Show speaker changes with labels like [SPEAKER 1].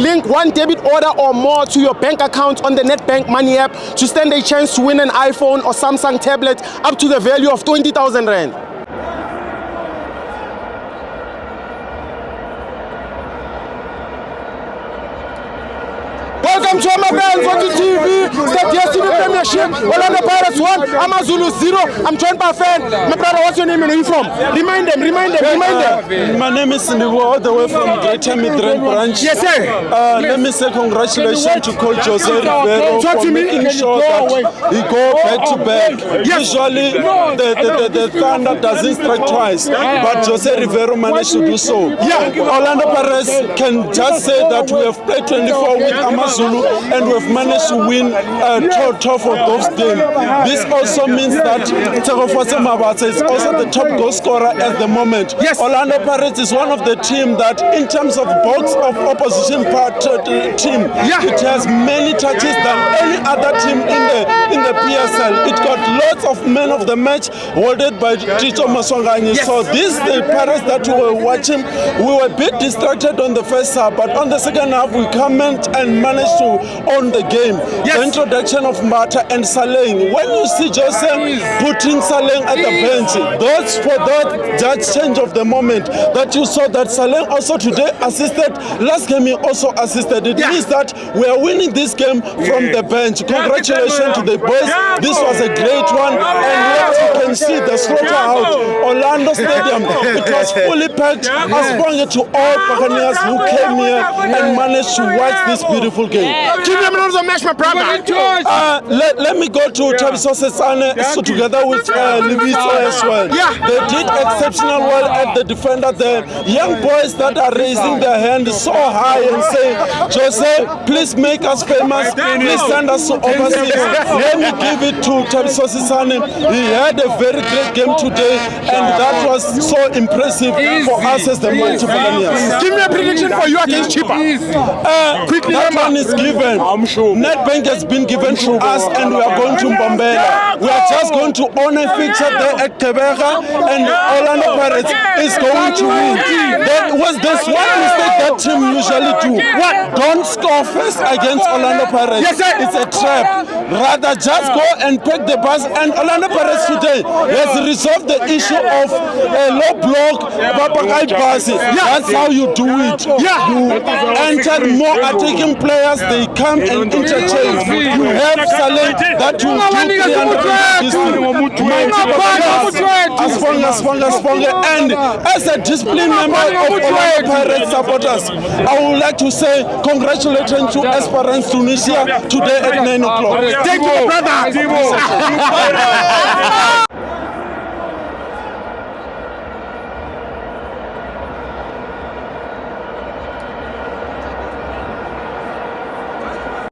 [SPEAKER 1] Link one debit order or more to your bank account on the NetBank Money app to stand a chance to win an iPhone or Samsung tablet up to the value of 20,000 Rand. Welcome to all my fans watching TV. It's the DSTV Premiership. Orlando Pirates 1, Amazulu 0. I'm joined by a fan. My brother, what's your name and where are you from? Remind them.
[SPEAKER 2] My name is Sindiwo, all the way from Greater Midrand branch.
[SPEAKER 1] Yes, sir.
[SPEAKER 2] Let me say congratulations to Coach Jose Rivero
[SPEAKER 1] Talk
[SPEAKER 2] for
[SPEAKER 1] to me.
[SPEAKER 2] making sure that he go back to back. Usually the Thunder doesn't strike twice, but Jose Rivero managed to do so. Orlando Pirates can just say that we have played 24 with Amazulu and we have managed to win 12 of those games. This also means that Tshegofatse Mabatse is also the top goal scorer at the moment.
[SPEAKER 1] Yes.
[SPEAKER 2] Orlando Pirates is one of the teams that, in terms of box of opposition team, it has many touches than any other team in the PSL. It got lots of men of the match awarded by Tito Maswanganyi.
[SPEAKER 1] Yes.
[SPEAKER 2] So these the Pirates that we were watching, we were a bit distracted on the first half, but on the second half we come and managed to own the game.
[SPEAKER 1] Yes.
[SPEAKER 2] The introduction of Mata and Saleng. When you see Jose putting Saleng at the bench, that's for that change of the moment that you saw that Saleng also today assisted. Last game he also assisted. It means that we are winning this game from the bench. Congratulations to the boys. This was a great one. And as you can see, the slaughterhouse, Orlando Stadium, it was fully packed. I sprung it to all Buccaneers who came here and managed to watch this beautiful game.
[SPEAKER 1] Give me a minute of match, my brother.
[SPEAKER 2] Let me go to Thabiso Sesane so together with Liviso as well. They did exceptional well at the defender. The young boys that are raising their hand so high and saying, Jose, please make us famous. Please send us to overseas. Let me give it to Thabiso Sesane. He had a very great game today, and that was so impressive for us as the Mighty Buccaneers.
[SPEAKER 1] Give me a prediction for you against Chippa.
[SPEAKER 2] Quickly, that one is given. NetBank has been given to us, and we are going to Mbombela. We are just going to own a fixture there at Tebega, and Orlando Pirates is going to win. There's one mistake that team usually do. Don't score first against Orlando Pirates.
[SPEAKER 1] Yes, sir.
[SPEAKER 2] It's a trap. Rather just go and pick the bus. And Orlando Pirates today has resolved the issue of a low block Papakai passes. That's how you do it. You enter more attacking players, they come and interchange. You have Saleh that will do 300 and as a disciplined member of Orlando Pirates supporters, I would like to say congratulations to Esperance Tunisia today at 9 o'clock.
[SPEAKER 1] Thank you, brother.